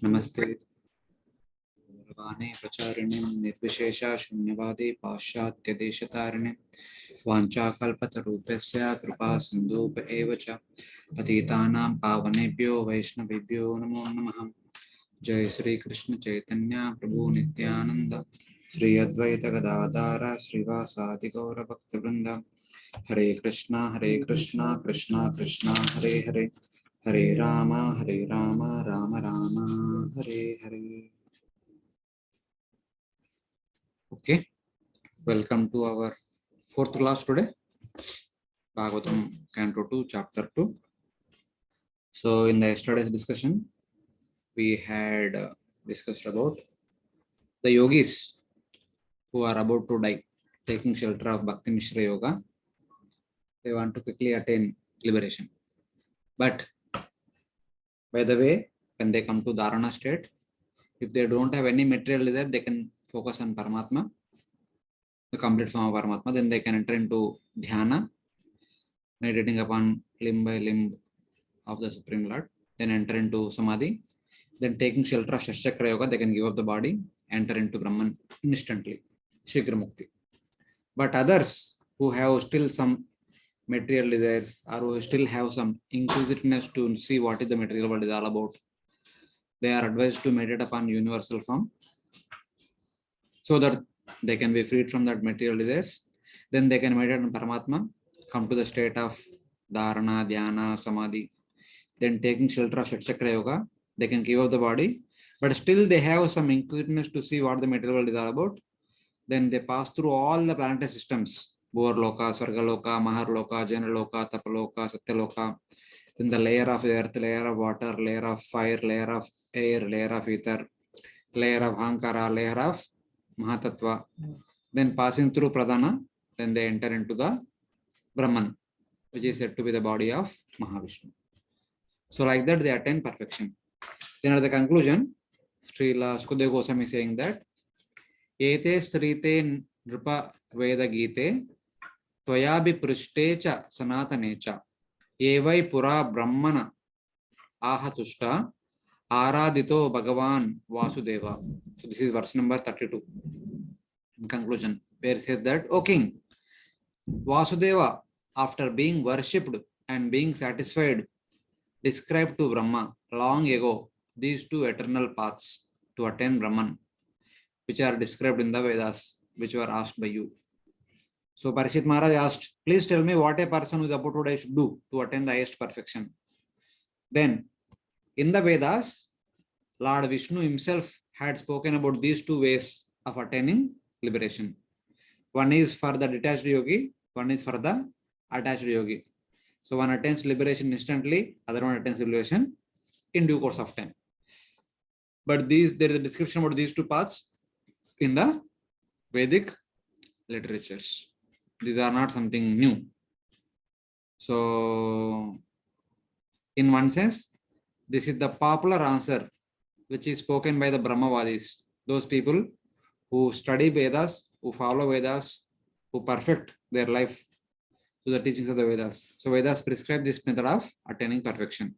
नमस्ते गौरवाणे प्रचारिणीं निर्विशेषा शून्यवादी पाश्चात्यदेशतारिणीं वाञ्छाकल्पतरूपस्य कृपा सिन्धुप एव च पतितानां पावनेभ्यो वैष्णवेभ्यो नमो नमः। जय श्री कृष्ण चैतन्य प्रभु नित्यानंद श्री अद्वैत गदाधर श्रीवासादि गौर भक्तवृंद। हरे कृष्णा कृष्णा कृष्णा हरे हरे, हरे Ram Ram Ram Hare Hare. Okay, welcome to our fourth class today, Bhagavatam Canto 2, Chapter 2. So in the yesterday's discussion, we had discussed about the yogis who are about to die, taking shelter of Bhakti Mishra Yoga. They want to quickly attain liberation. But by the way, when they come to Dharana state, if they don't have any material desire, they can focus on Paramatma, the complete form of Paramatma. Then they can enter into Dhyana, meditating upon limb by limb of the Supreme Lord. Then enter into Samadhi. Then taking shelter of Shashchakra Yoga, they can give up the body, enter into Brahman instantly, Shigra Mukti. But others who have still some material desires or who still have some inquisitiveness to see what is the material world is all about, they are advised to meditate upon universal form so that they can be freed from that material desires. Then they can meditate on Paramatma, come to the state of Dharana, Dhyana, Samadhi. Then taking shelter of Shakchakra Yoga, they can give up the body, but still they have some inquisitiveness to see what the material world is all about. Then they pass through all the planetary systems, Bhurloka, Sargaloka, Maharloka, Janaloka, Tapaloka, Satyaloka. Then the layer of earth, layer of water, layer of fire, layer of air, layer of ether, layer of Ahankara, layer of Mahatattva. Then passing through Pradhana, then they enter into the Brahman, which is said to be the body of Mahavishnu. So like that they attain perfection. Then at the conclusion, Srila Sukadeva Goswami is saying that Ete Srite Nripa Veda Gite Tvayabhi Prishthecha Sanatanecha Evai Pura Brahmana Ahatushta Aradito Bhagavan Vasudeva. So this is verse number 32 in conclusion, where it says that, O king, Vasudeva, after being worshipped and being satisfied, described to Brahma long ago these two eternal paths to attain Brahman, which are described in the Vedas, which were asked by you. So Parikshit Maharaj asked, please tell me what a person who is about to die should do to attain the highest perfection. Then in the Vedas, Lord Vishnu himself had spoken about these two ways of attaining liberation. One is for the detached yogi, one is for the attached yogi. So one attains liberation instantly, other one attains liberation in due course of time. But there is a description about these two paths in the Vedic literatures. These are not something new. So in one sense, this is the popular answer which is spoken by the Brahmavadis, those people who study Vedas, who follow Vedas, who perfect their life to the teachings of the Vedas. So Vedas prescribe this method of attaining perfection.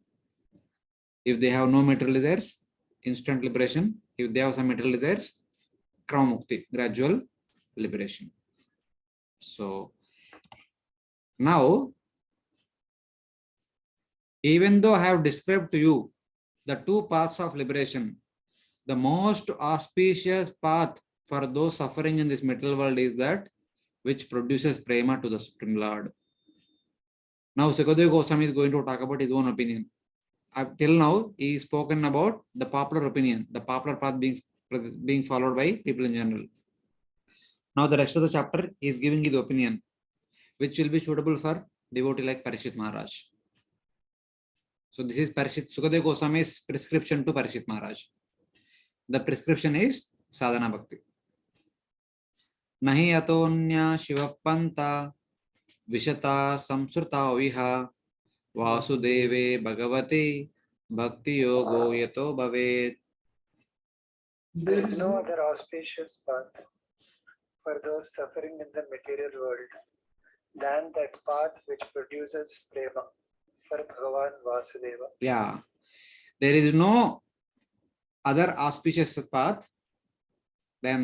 If they have no material desires, instant liberation. If they have some material desires, Krama Mukti, gradual liberation. So now, even though I have described to you the two paths of liberation, the most auspicious path for those suffering in this material world is that which produces prema to the Supreme Lord. Now Sukadeva Goswami is going to talk about his own opinion. Till now, he is spoken about the popular opinion, the popular path being followed by people in general. Now the rest of the chapter is giving his opinion, which will be suitable for devotee like Parikshit Maharaj. So this is Sukadeva Goswami's prescription to Parikshit Maharaj. The prescription is sadhana bhakti. Nahi atonya shivapanta vishata samsruta viha vasudeve bhagavate bhakti yogo yato bhavet. There is no other auspicious path for those suffering in the material world than that path which produces prema for Bhagavan Vasudeva. Yeah, there is no other auspicious path, then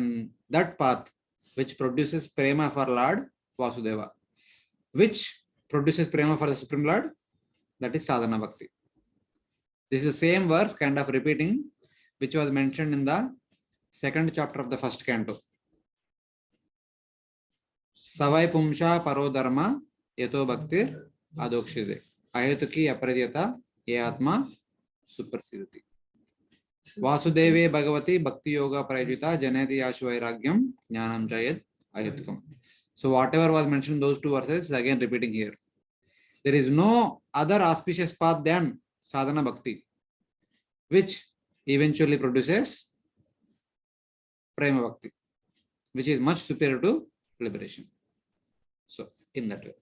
that path which produces prema for Lord Vasudeva, which produces prema for the Supreme Lord, that is sadhana bhakti. This is the same verse kind of repeating, which was mentioned in the second chapter of the first canto. Savai pumsha paro dharma yato bhaktir adokshide ahetuki apradhyata ye atma suprasidati. Vasudeve bhagavati bhakti yoga prayajita janeti yashu vairagyam jnanam jayat ahetukam. So whatever was mentioned in those two verses is again repeating here. There is no other auspicious path than sadhana bhakti, which eventually produces prema bhakti, which is much superior to liberation. So in that way.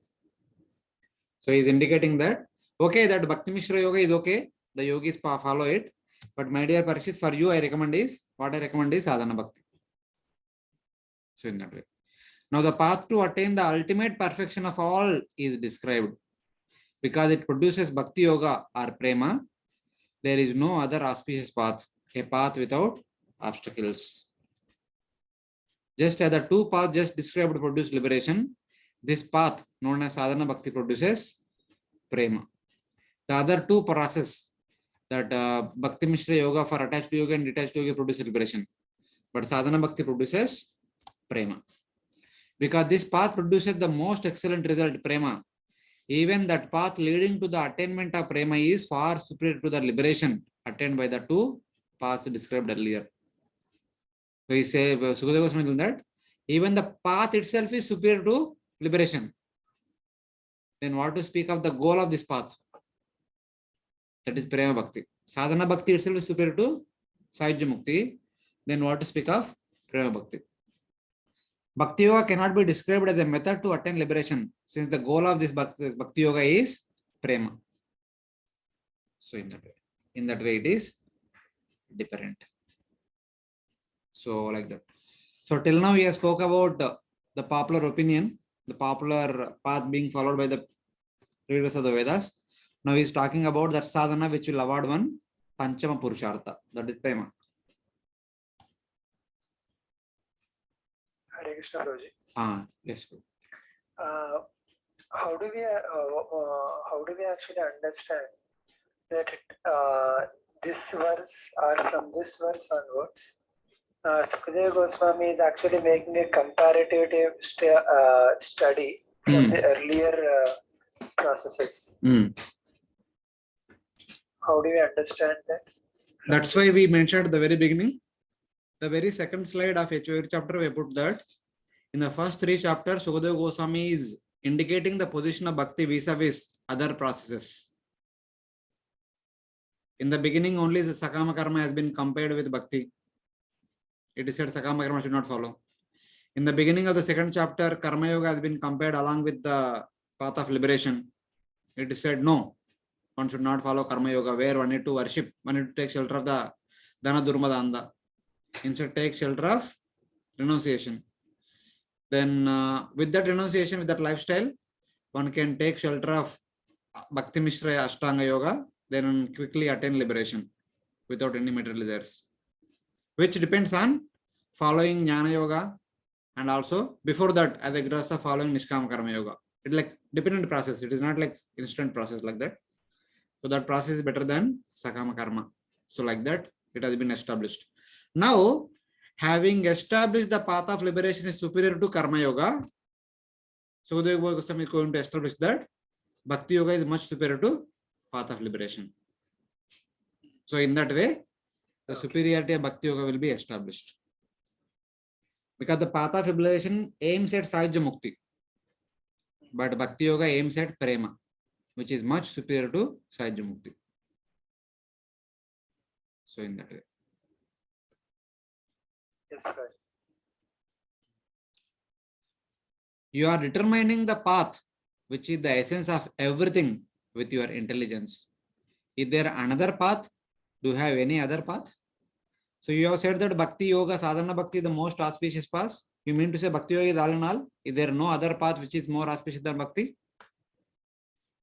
So he is indicating that, okay, that Bhakti Mishra Yoga is okay, the yogis follow it, but my dear Parikshit, for you I recommend is, what I recommend is sadhana bhakti. So in that way. Now the path to attain the ultimate perfection of all is described. Because it produces bhakti yoga or prema, there is no other auspicious path, a path without obstacles. Just as the two paths just described produce liberation, this path known as sadhana bhakti produces prema. The other two processes, that Bhakti Mishra Yoga for attached yoga and detached yoga produces liberation, but sadhana bhakti produces prema. Because this path produces the most excellent result, prema, even that path leading to the attainment of prema is far superior to the liberation attained by the two paths described earlier. So he says, Sukadeva Goswami told that even the path itself is superior to liberation. Then what to speak of the goal of this path? That is prema bhakti. Sadhana bhakti itself is superior to Sahajya Mukti. Then what to speak of prema bhakti? Bhakti yoga cannot be described as a method to attain liberation, since the goal of this bhakti yoga is prema. So in that way it is different. So like that. So till now we have spoke about the popular opinion, the popular path being followed by the readers of the Vedas. Now he is talking about that sadhana which will award one Panchama Purushartha, that is prema. Hare Krishna Prabhuji. Yes. How do we actually understand that this verse or from this verse onwards, Sukadeva Goswami is actually making a comparative study from the earlier processes. How do we understand that? That's why we mentioned at the very beginning, the very second slide of HOR chapter, we put that in the first three chapters, Sukadeva Goswami is indicating the position of bhakti vis-a-vis other processes. In the beginning, only the Sakama Karma has been compared with bhakti. It is said Sakama Karma should not follow. In the beginning of the second chapter, Karma Yoga has been compared along with the path of liberation. It is said no, one should not follow Karma Yoga, where one need to worship, one need to take shelter of the Dana Durmadanda. Instead, take shelter of renunciation. Then with that renunciation, with that lifestyle, one can take shelter of Bhakti Mishra Ashtanga Yoga, then quickly attain liberation without any material desires, which depends on following Jnana Yoga, and also before that as a grasa following Nishkama Karma Yoga. It's like dependent process. It is not like instant process like that. So that process is better than Sakama Karma. So like that, it has been established. Now, having established the path of liberation is superior to Karma Yoga, Sukadeva Goswami is going to establish that Bhakti Yoga is much superior to path of liberation. So in that way, the superiority of Bhakti Yoga will be established. Because the path of liberation aims at Sahajya Mukti, but Bhakti Yoga aims at Prema, which is much superior to Sahajya Mukti. So in that way. Yes, sir. You are determining the path, which is the essence of everything, with your intelligence. Is there another path? Do you have any other path? So you have said that Bhakti Yoga, Sadhana Bhakti is the most auspicious path. You mean to say Bhakti Yoga is all in all? Is there no other path which is more auspicious than Bhakti?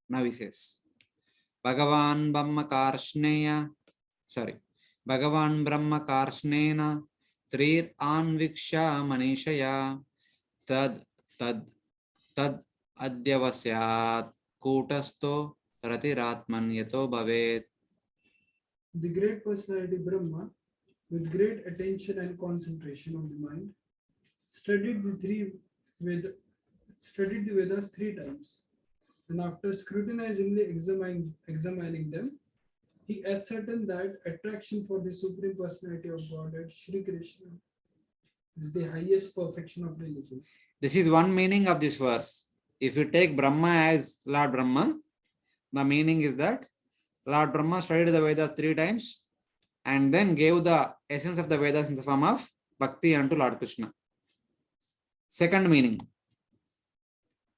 Now he says, Bhagavan Brahma Karshneya, Bhagavan Brahma Karsnena Trir Anviksha Manishaya Tad Tad Tad Adhyavasyat Kutasto Ratiratman Yato Bhavet. The great personality Brahma, with great attention and concentration of the mind, studied studied the Vedas 3 times, and after scrutinizingly examining them, he ascertained that attraction for the Supreme Personality of Godhead, Shri Krishna, is the highest perfection of religion. This is one meaning of this verse. If you take Brahma as Lord Brahma, the meaning is that Lord Brahma studied the Vedas 3 times and then gave the essence of the Vedas in the form of Bhakti unto Lord Krishna. Second meaning.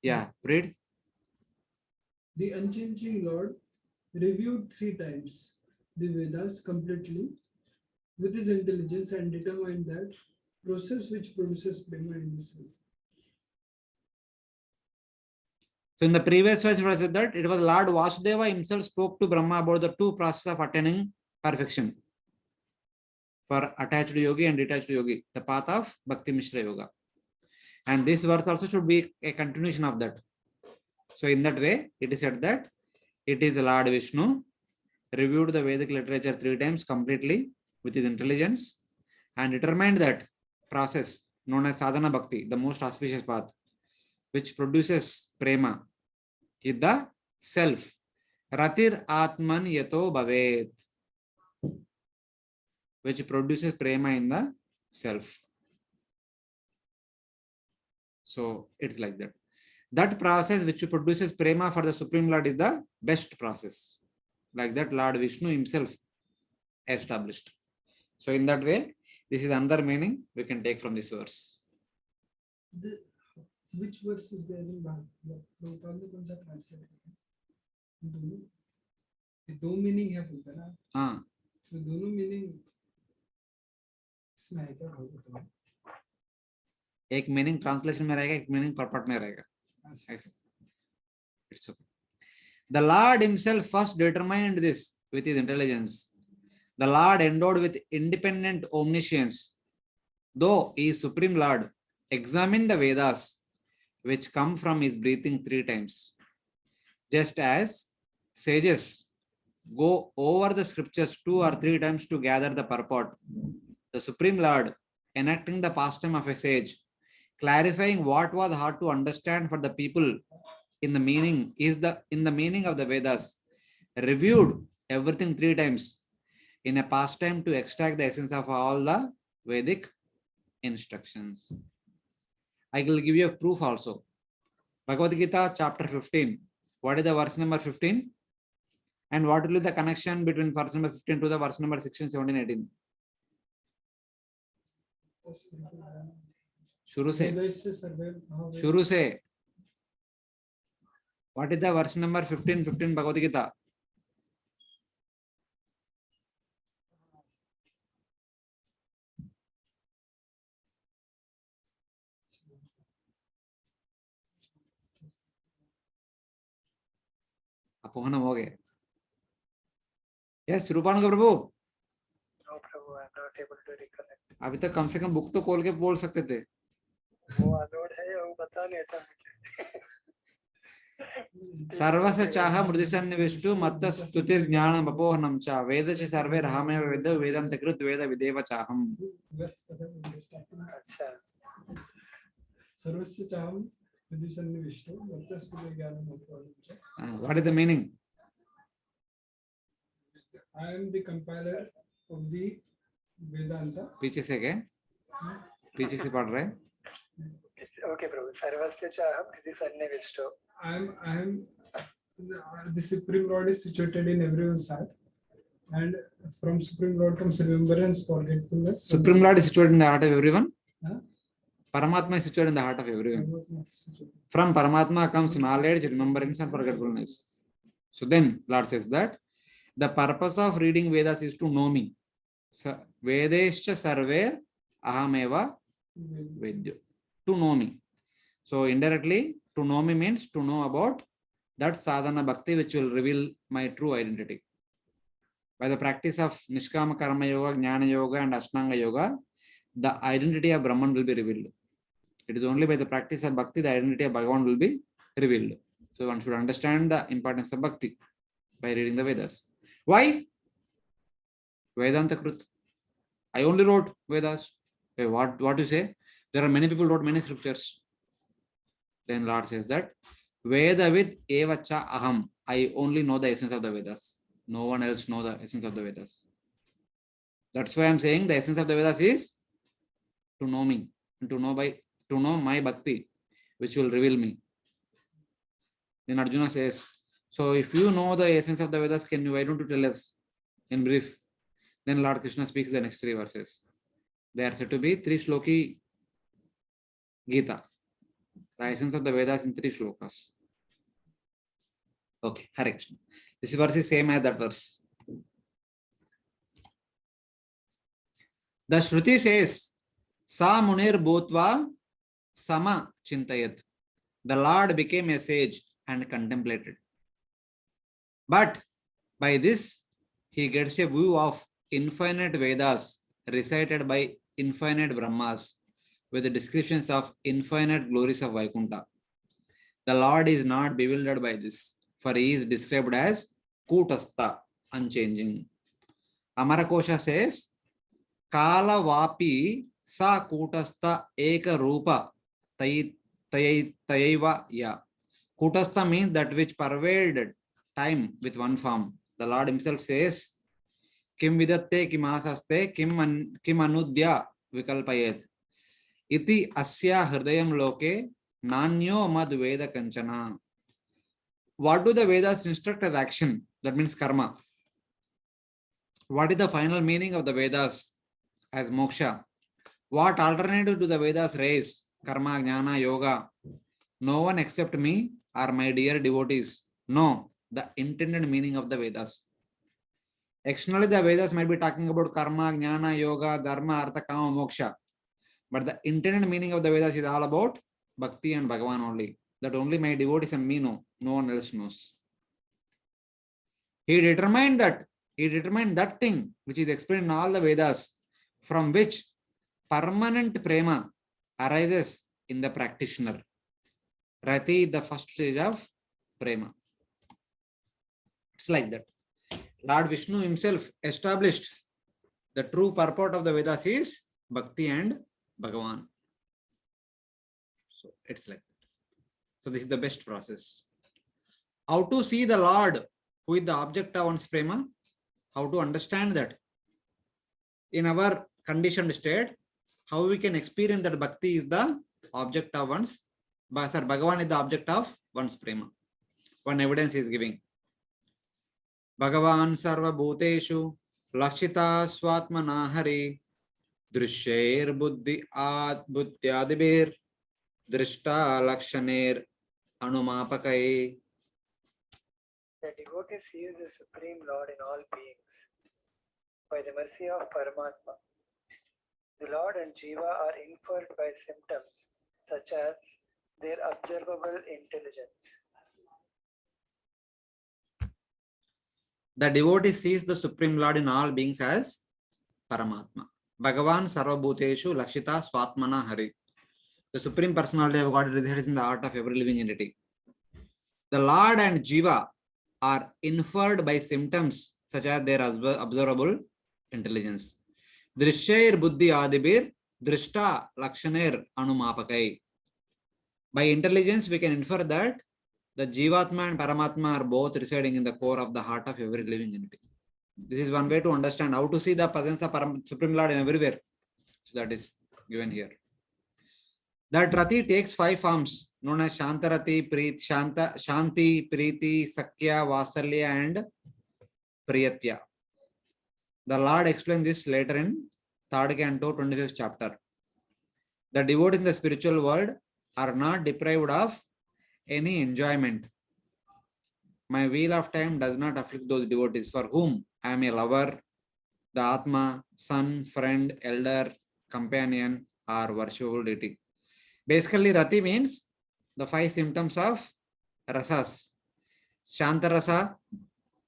Yeah, read. The unchanging Lord reviewed 3 times the Vedas completely with his intelligence and determined that process which produces prema in the self. So in the previous verse, it was said that it was Lord Vasudeva himself spoke to Brahma about the 2 processes of attaining perfection for attached yogi and detached yogi, the path of Bhakti Mishra Yoga. And this verse also should be a continuation of that. So in that way, it is said that it is the Lord Vishnu reviewed the Vedic literature 3 times completely with his intelligence and determined that process known as sadhana bhakti, the most auspicious path, which produces prema, is the self. Ratir atman yato bhavet, which produces prema in the self. So it's like that. That process which produces prema for the Supreme Lord is the best process. Like that, Lord Vishnu himself established. So in that way, this is another meaning we can take from this verse. Which verse is there in Bhagavad? Prabhupada ne kaun sa translate kiya? दोनों ये 2 meaning है बोलते ना. हाँ. तो दोनों meaning इसमें है क्या बोलते हैं? एक मीनिंग ट्रांसलेशन में रहेगा, एक मीनिंग परपट में रहेगा. It's okay. The Lord himself first determined this with his intelligence. The Lord endowed with independent omniscience, though he is Supreme Lord, examined the Vedas which come from his breathing 3 times. Just as sages go over the scriptures 2 or 3 times to gather the purport, the Supreme Lord, enacting the pastime of a sage, clarifying what was hard to understand for the people in the meaning of the Vedas, reviewed everything 3 times in a pastime to extract the essence of all the Vedic instructions. I will give you a proof also. Bhagavad Gita chapter 15. What is the verse number 15? And what will be the connection between verse number 15 to the verse number 16, 17, 18? शुरू से. What is the verse number 15 Bhagavad Gita? अपोहन हो गए. Yes Rupanuga Prabhu. No, Prabhu, I'm not able to recollect. अभी तक कम से कम book तो खोल के बोल सकते थे. वो अनोड है, वो बता नहीं था मुझे. सर्वस्य चाह मृदि सन्निविष्टु मत्त स्तुतिर ज्ञान बपोहनम च वेदस्य सर्वे रामेव वेद वेदं तकृत वेद विदेव चाहम. अच्छा. सर्वस्य चाहम मृदि सन्निविष्टु मत्त स्तुतिर ज्ञान बपोहनम च. What is the meaning? I am the compiler of the Vedanta. पीछे से क्या? पीछे से पढ़ रहे. Okay, Prabhu. सर्वस्य चाहम मृदि सन्निविष्टो. I am the Supreme Lord is situated in everyone's heart, and from Supreme Lord comes remembrance, forgetfulness. Supreme Lord is situated in the heart of everyone. Huh? Paramatma is situated in the heart of everyone. From Paramatma comes knowledge, remembrance, and forgetfulness. So then Lord says that the purpose of reading Vedas is to know me. Vedescha sarve ahameva vedyo. To know me. So indirectly, to know me means to know about that sadhana bhakti which will reveal my true identity. by the practice of Nishkama Karma Yoga, Jnana Yoga, and Ashtanga Yoga, the identity of Brahman will be revealed. It is only by the practice of Bhakti the identity of Bhagavan will be revealed. So one should understand the importance of Bhakti by reading the Vedas. Why? Vedanta Krut. I only wrote Vedas. Okay, what you say? There are many people wrote many scriptures. Then Lord says that Vedavid evacha aham. I only know the essence of the Vedas. No one else know the essence of the Vedas. That's why I'm saying the essence of the Vedas is to know me and to know my bhakti, which will reveal me. Then Arjuna says, so if you know the essence of the Vedas, why don't you tell us in brief? Then Lord Krishna speaks the next 3 verses. They are said to be 3 shloki Gita. The essence of the Vedas in 3 shlokas. Okay, Hare Krishna. This verse is same as that verse. The Shruti says, Sa Munir Bhutva Sama Chintayat. The Lord became a sage and contemplated. But by this, he gets a view of infinite Vedas recited by infinite Brahmas with the descriptions of infinite glories of Vaikuntha. The Lord is not bewildered by this, for he is described as Kutastha, unchanging. Amarakosha says, Kala Vapi Sa Kutastha Eka Rupa Tayaiva Ya. Kutastha means that which pervaded time with one form. The Lord himself says, Kim vidatte kim asaste kim anudya vikalpayet. Iti asya hridayam loke nanyo mad veda kanchana. What do the Vedas instruct as action? That means karma. What is the final meaning of the Vedas as moksha? What alternative do the Vedas raise? Karma, jnana, yoga. No one except me or my dear devotees know the intended meaning of the Vedas. Externally, the Vedas might be talking about karma, jnana, yoga, dharma, artha, kama, moksha. But the intended meaning of the Vedas is all about Bhakti and Bhagavan only. That only my devotees and me know. No one else knows. He determined that thing which is explained in all the Vedas, from which permanent prema arises in the practitioner. Rati is the first stage of prema. It's like that. Lord Vishnu himself established the true purport of the Vedas is Bhakti and Bhagavan. So it's like that. So this is the best process. How to see the Lord who is the object of one's prema? How to understand that? In our conditioned state, how we can experience that Bhakti is the object of one's, Bhagavan is the object of one's prema. One evidence is giving. Bhagavan sarva bhuteshu lakshita swatmana hari drishyair buddhi buddhyadibir drishta lakshaner anumapakai. The devotee sees the Supreme Lord in all beings by the mercy of Paramatma. The Lord and Jiva are inferred by symptoms such as their observable intelligence. The devotee sees the Supreme Lord in all beings as Paramatma. Bhagavan sarvabhuteshu lakshita swatmana hari. The Supreme Personality of God resides in the heart of every living entity. The Lord and Jiva are inferred by symptoms such as their observable intelligence. Drishyair buddhi adibir drishta lakshaner anumapakai. By intelligence, we can infer that the Jivatma and Paramatma are both residing in the core of the heart of every living entity. This is one way to understand how to see the presence of Supreme Lord in everywhere. So that is given here. That Rati takes 5 forms known as Shantarati, Shanti, Preeti, Sakya, Vasalya, and Priyatya. The Lord explains this later in 3rd Canto, 25th chapter. The devotees in the spiritual world are not deprived of any enjoyment. My wheel of time does not afflict those devotees for whom I am a lover, the Atma, son, friend, elder, companion, or worshipful deity. Basically, Rati means the 5 symptoms of rasas. Shantarasa,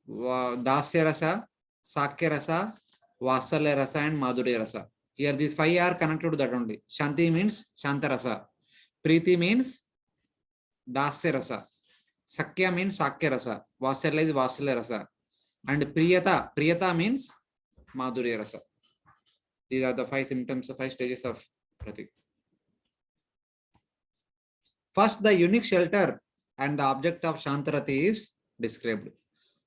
Dasya rasa, Sakya Rasa, Vasalya Rasa, and Madhurya Rasa. Here these 5 are connected to that only. Shanti means Shanta Rasa. Preeti means Dasya Rasa. Sakya means Sakya Rasa. Vasalya is Vasalya Rasa. And Priyata means Madhurya Rasa. These are the 5 symptoms, the 5 stages of Pratik. First, the unique shelter and the object of Shantarati is described.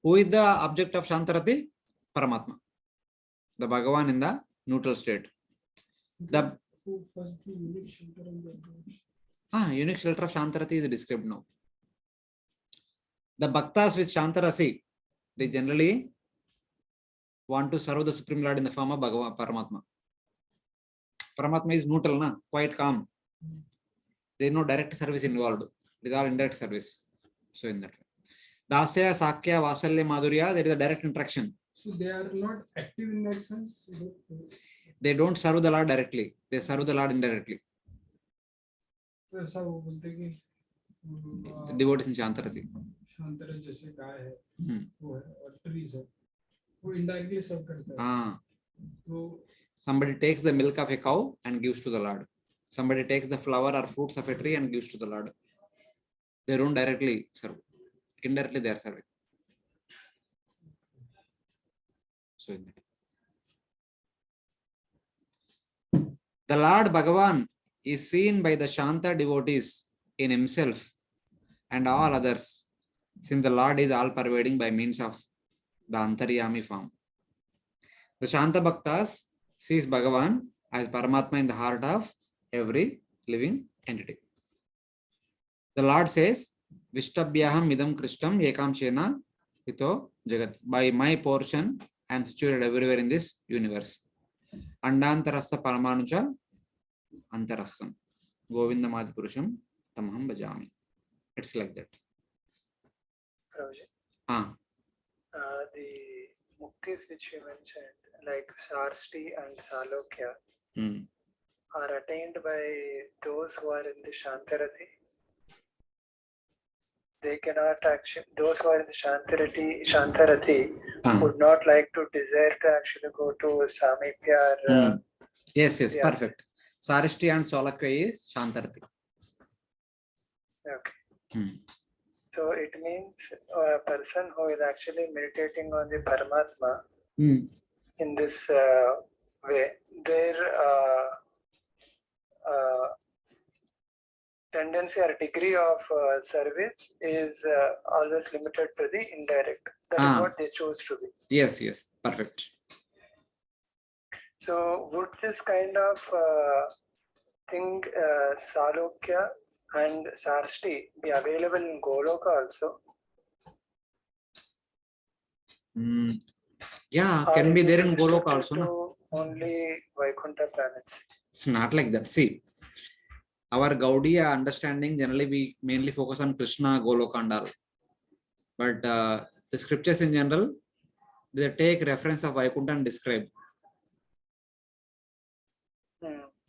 Who is the object of Shantarati? Paramatma. The Bhagavan in the neutral state. The First, the unique shelter and the unique shelter of Shantarati is described now. The Bhaktas with Shantarasi, they generally want to serve the Supreme Lord in the form of Bhagavan, Paramatma. Paramatma is neutral, na? Quite calm. There is no direct service involved. It is all indirect service. So in that way. Dasya, Sakya, Vasalya, Madhurya, there is a direct interaction. So they are not active in that sense. They don't serve the Lord directly. They serve the Lord indirectly. तो ऐसा वो बोलते हैं कि The devotees in Shantarasi. शांतरा जैसे गाय है वो है और ट्रीज है वो इनडायरेक्टली सर्व करता है तो somebody takes the milk of a cow and gives to the Lord. Somebody takes the flower or fruits of a tree and gives to the Lord. They don't directly serve. Indirectly they are serving. So the Lord Bhagavan is seen by the Shanta devotees in himself and all others, since the Lord is all pervading by means of the Antaryami form. The Shanta Bhaktas sees Bhagavan as Paramatma in the heart of every living entity. The Lord says, Vishtabhyaham idam krishtam ekam shena hito jagat. By my portion, I am situated everywhere in this universe. Andantarasa paramanucha antarasam. Govindamadi purusham tamaham bhajami. It's like that. The muktis which you mentioned, like Sarsti and Salokya, are attained by those who are in the Shantarati. They cannot actually, those who are in the Shantarati would not like to desire to actually go to Samipya. Or, yes, perfect. Sarishti and Solakya is Shantarati. Okay. So it means a person who is actually meditating on the Paramatma in this way, their tendency or degree of service is always limited to the indirect. That is what they choose to be. Yes, perfect. So would this kind of thing, Salokya and Sarsti, be available in Goloka also? Yeah, can be there in Goloka also. No? Only Vaikuntha planets. It's not like that. See, our Gaudiya understanding, generally we mainly focus on Krishna, Goloka and all. But the scriptures in general, they take reference of Vaikuntha and describe.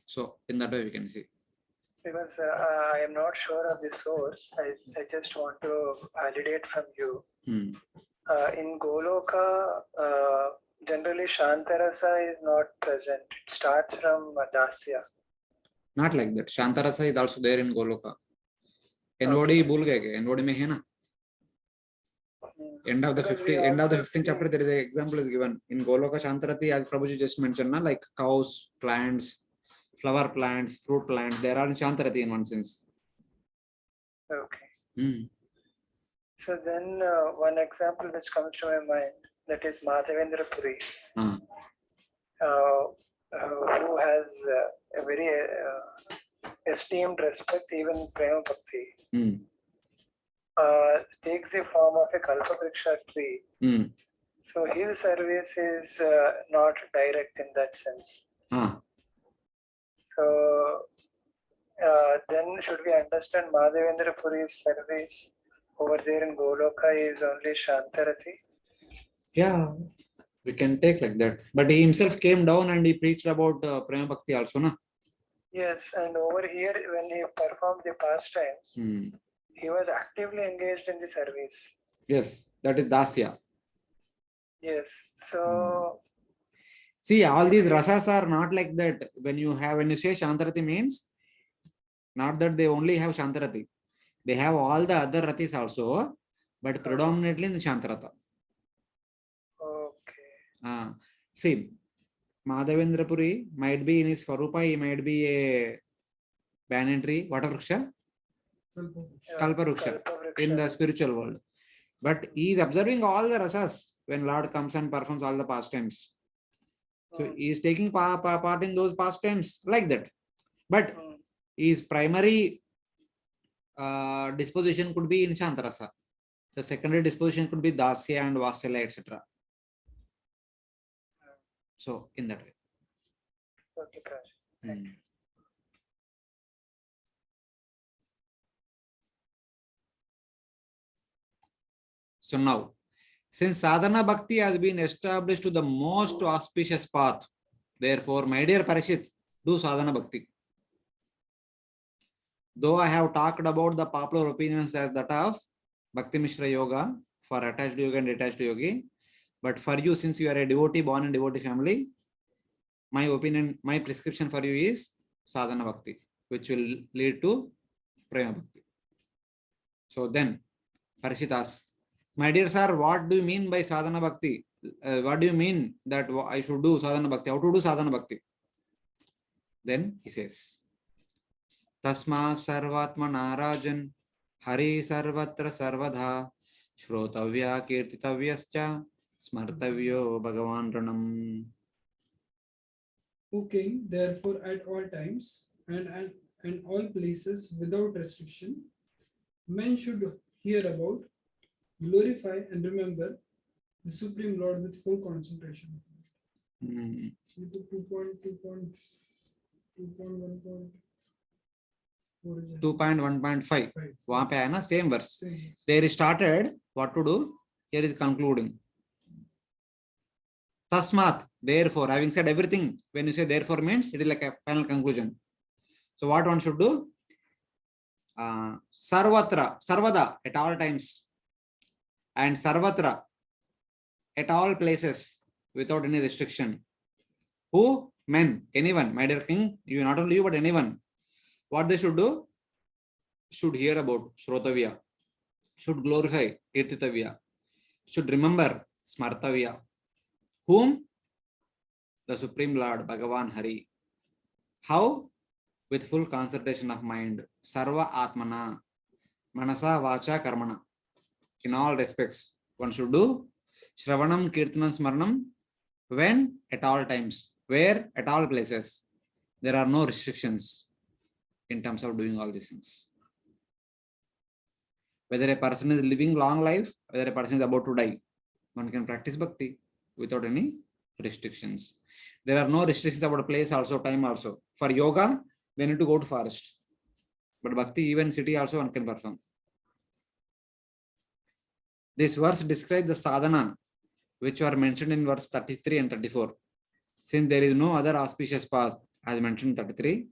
So in that way we can see. Because I am not sure of the source, I just want to validate from you. In Goloka, generally Shantarasa is not present. It starts from Dasya. Not like that. Shantarasa is also there in Goloka. Envodi bhul gaye. Envodi mein hai na. End of the 15th chapter, there is an example is given. In Goloka Shantarati, as Prabhuji just mentioned, na, like cows, plants, flower plants, fruit plants, they are all in Shantarati in one sense. Okay. So then one example which comes to my mind, that is Madhavendra Puri, who has a very esteemed respect even in Prema Bhakti, takes the form of a Kalpavriksha tree. So his service is not direct in that sense. So then should we understand Madhavendra Puri's service over there in Goloka is only Shantarati? Yeah, we can take like that. But he himself came down and he preached about Prema Bhakti also, na? Yes, and over here when he performed the pastimes, he was actively engaged in the service. Yes, that is Dasya. Yes. So See, all these rasas are not like that. When you say Shantarati means not that they only have Shantarati. They have all the other ratis also, but predominantly in Shantarata. okay. See, Madhavendra Puri might be in his Swarupa, he might be a banyan tree, what a vriksha? Kalpa vriksha in the spiritual world. But he is observing all the rasas when Lord comes and performs all the pastimes. So he is taking part in those pastimes like that. But his primary disposition could be in Shantarasa. The secondary disposition could be Dasya and Vatsala, etc. So, in that way. Okay, thank you. So now, since sadhana bhakti has been established to the most auspicious path, therefore, my dear Parikshit, do sadhana bhakti. Though I have talked about the popular opinions as that of Bhakti Mishra Yoga for attached yoga and detached yogi, but for you, since you are a devotee born in devotee family, my opinion, my prescription for you is sadhana bhakti, which will lead to prema bhakti. So then, Parikshit asks, my dear sir, what do you mean by sadhana bhakti? What do you mean that I should do sadhana bhakti? How to do sadhana bhakti? Then he says, Tasma sarvatma narajan hari sarvatra sarvadha shrotavya kirtitavyascha smartavyo bhagavan ranam. O king, therefore, at all times and all places without restriction, men should hear about, glorify, and remember the Supreme Lord with full concentration. Hmm. 2.1.5 वहां पे है ना same verse. There is started what to do, here is concluding. Tasmat, therefore, having said everything, when you say therefore means it is like a final conclusion. So what one should do? Sarvatra, sarvada, at all times, and sarvatra, at all places, without any restriction. Who? Men, anyone, my dear king, you, not only you but anyone. What they should do? Should hear about Shrotavya, should glorify Kirtitavya, should remember Smartavya. Whom? The Supreme Lord, Bhagavan Hari. How? With full concentration of mind. Sarva Atmana, Manasa Vacha Karmana. In all respects, one should do Shravanam Kirtanam Smaranam when? At all times. Where? At all places. There are no restrictions in terms of doing all these things. Whether a person is living long life, whether a person is about to die, one can practice bhakti without any restrictions. There are no restrictions about place also, time also. For yoga, they need to go to forest. But bhakti, even city also one can perform. This verse describes the sadhana which were mentioned in verse 33 and 34. Since there is no other auspicious path as mentioned in 33,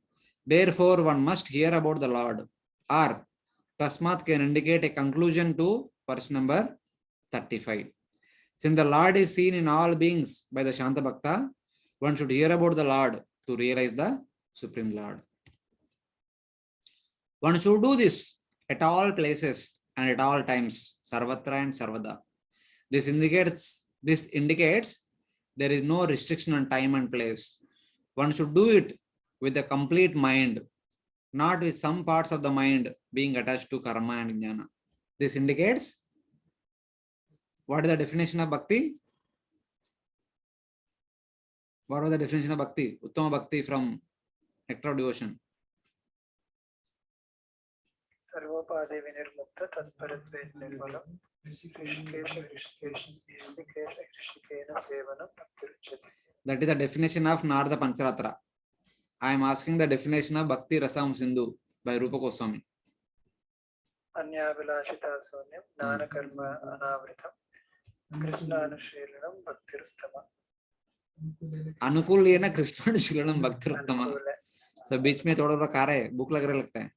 therefore one must hear about the Lord. Or Tasmat can indicate a conclusion to verse number 35. Since the Lord is seen in all beings by the Shanta Bhakta, one should hear about the Lord to realize the Supreme Lord. One should do this at all places and at all times, Sarvatra and Sarvada. This indicates there is no restriction on time and place. One should do it with a complete mind, not with some parts of the mind being attached to karma and jnana. This indicates what is the definition of bhakti? What was the definition of bhakti? Uttama bhakti from Nectar of Devotion. Sarvopade vinirmukta tatparatve nirmalam Rishikesha sevanam bhaktiruchyate. That is the definition of Narada Pancharatra. I am asking the definition of Bhakti Rasam Sindhu by Rupa Goswami. Anyavilashita sonyam nana karma anavritam Krishnanushilanam bhaktiruttama. अनुकूल ये ना कृष्णानुशीलनम भक्तिरुत्तम. So बीच में थोड़ा थोड़ा car है, भूख लग रहा लगता है.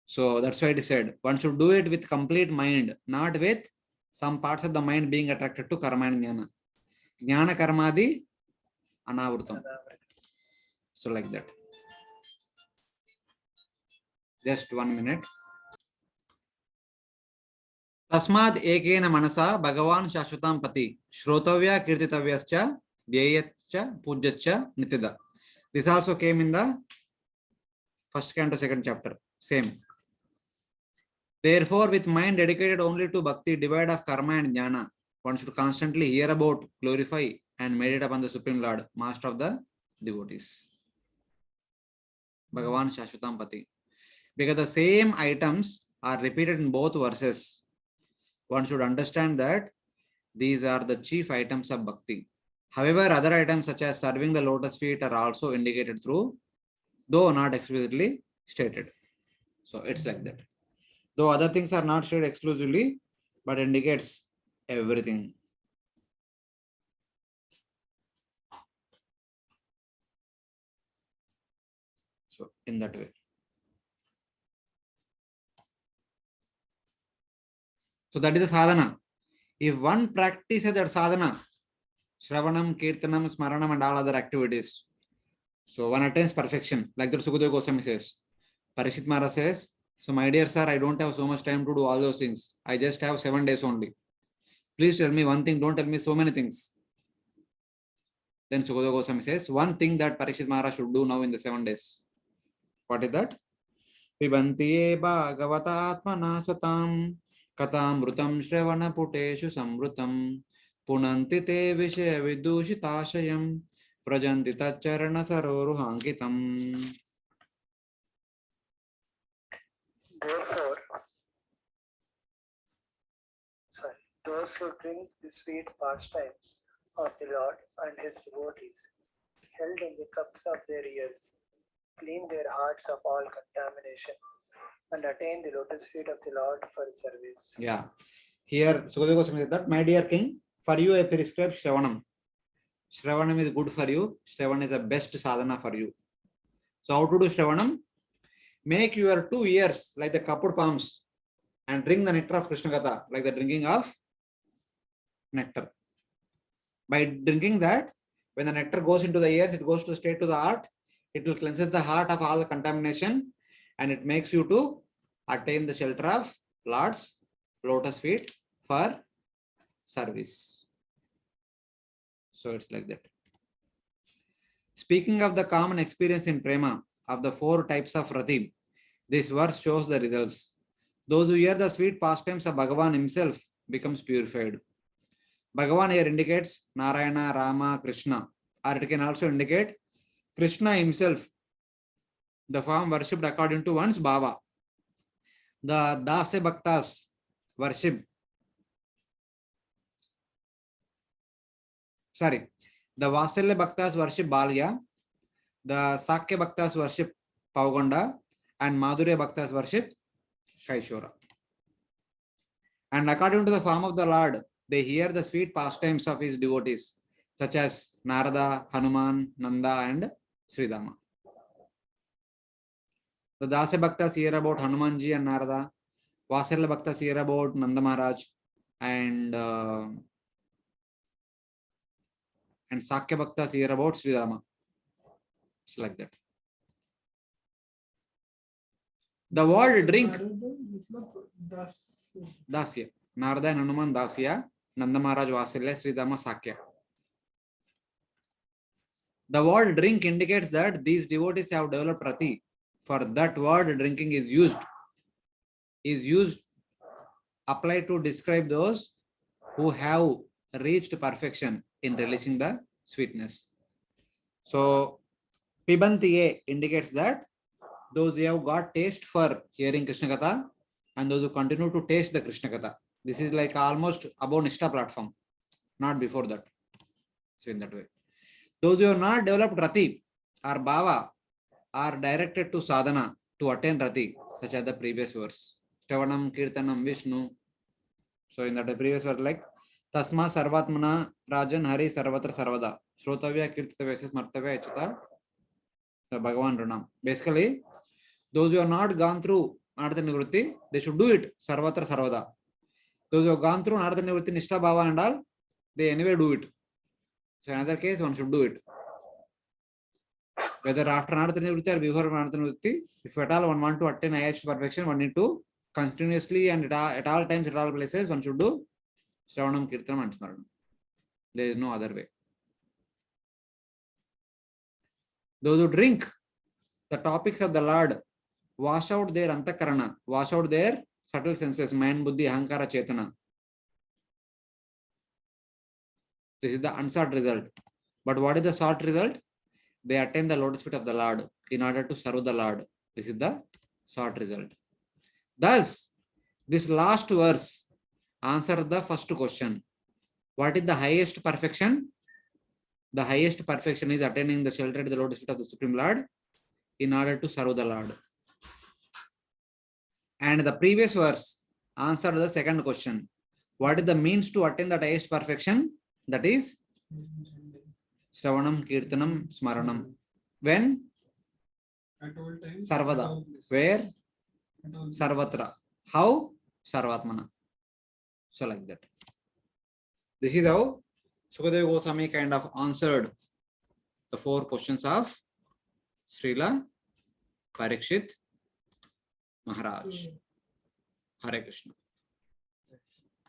So that's why it is said one should do it with complete mind, not with some parts of the mind being attracted to karma and jnana. Jnana karmadi anavrutam. So like that. Just 1 minute. Tasmad ekena manasa Bhagavan shashvatam pati shrotavya kirtitavyascha dhyayascha pujyacha nityada. This also came in the first canto, second chapter. Same. Therefore, with mind dedicated only to bhakti, devoid of karma and jnana, one should constantly hear about, glorify, and meditate upon the Supreme Lord, Master of the devotees. Bhagavan Shashvatam Pati. Because the same items are repeated in both verses, one should understand that these are the chief items of bhakti. However, other items such as serving the lotus feet are also indicated through, though not explicitly stated. So it's like that. Though other things are not stated exclusively, but indicates everything. So in that way. So that is the sadhana. If one practices that sadhana, Shravanam, Kirtanam, Smaranam and all other activities, so one attains perfection. Like that Sukadeva Goswami says. Parikshit Maharaj says, so my dear sir, I don't have so much time to do all those things. I just have 7 days only. Please tell me one thing, don't tell me so many things. Then Sukadeva Goswami says, one thing that Parikshit Maharaj should do now in the 7 days. What is that? Pibantiye bhagavata atmana satam katamrutam shravana puteshu samrutam punanti te vishaya vidushitashayam prajanti tacharana saroruhankitam. Therefore, those who drink the sweet pastimes of the Lord and his devotees, held in the cups of their ears, clean their hearts of all contamination, and attain the lotus feet of the Lord for service. Yeah. Here, Sukadeva Goswami said that, my dear king, for you I prescribe Shravanam. Shravanam is good for you. Shravanam is the best sadhana for you. So how to do Shravanam? Make your 2 ears like the kapud palms and drink the nectar of Krishna Katha like the drinking of nectar. By drinking that, when the nectar goes into the ears, it goes to straight to the heart. It will cleanse the heart of all the contamination and it makes you to attain the shelter of Lord's lotus feet for service. So it's like that. Speaking of the common experience in prema of the 4 types of rati, this verse shows the results. Those who hear the sweet pastimes of Bhagavan himself becomes purified. Bhagavan here indicates Narayana, Rama, Krishna, or it can also indicate Krishna himself, the form worshipped according to one's bhava. The Dase Bhaktas worship, the Vasalya Bhaktas worship Balya, the Sakya Bhaktas worship Paugonda, and Madhurya Bhaktas worship Kaishora. And according to the form of the Lord, they hear the sweet pastimes of his devotees, such as Narada, Hanuman, Nanda, and Sridama. The Dasa Bhaktas hear about Hanumanji and Narada. Vasalya Bhaktas hear about Nanda Maharaj, and Sakya Bhaktas hear about Sridama. It's like that. The word drink. Dasya. Narada and Hanuman Dasya. Nanda Maharaj Vasalya, Sridama Sakya. The word drink indicates that these devotees have developed rati. For that word drinking is used applied to describe those who have reached perfection in releasing the sweetness. So Pibantiye indicates that those who have got taste for hearing Krishna Katha and those who continue to taste the Krishna Katha. This is like almost above Nishta platform, not before that. So in that way. Those who have not developed rati or bhava are directed to sadhana to attain rati, such as the previous verse. Shravanam, Kirtanam, Vishnu. So in that previous verse, like Tasma Sarvatmana Rajan Hari Sarvatra Sarvada. Shrotavya Kirtavya Smartavya Echata Bhagavan Ranam. Basically, those who have not gone through Anartha Nivrutti, they should do it Sarvatra Sarvada. Those who have gone through Narada Nivritti, Nishtha Bhava and all, they anyway do it. So in another case, one should do it. Whether after Narada Nivritti or before Narada Nivritti, if at all one want to attain highest perfection, one need to continuously and at all times, at all places, one should do Shravanam, Kirtanam and Smaranam. There is no other way. Those who drink the topics of the Lord, wash out their antakarana, wash out their subtle senses, mind, buddhi, ahankara, chetana. This is the unsought result. But what is the sought result? They attain the lotus feet of the Lord in order to serve the Lord. This is the sought result. Thus, this last verse answers the first question. What is the highest perfection? The highest perfection is attaining the shelter at the lotus feet of the Supreme Lord in order to serve the Lord. And the previous verse answered the second question. What is the means to attain that highest perfection? That is Shravanam, Kirtanam, Smaranam. When? At all times. Sarvada. at all places. Where? At all places. Sarvatra. How? Sarvatmana. So like that. This is how Sukadeva Goswami kind of answered the 4 questions of Srila Parikshit Maharaj. Hare Krishna.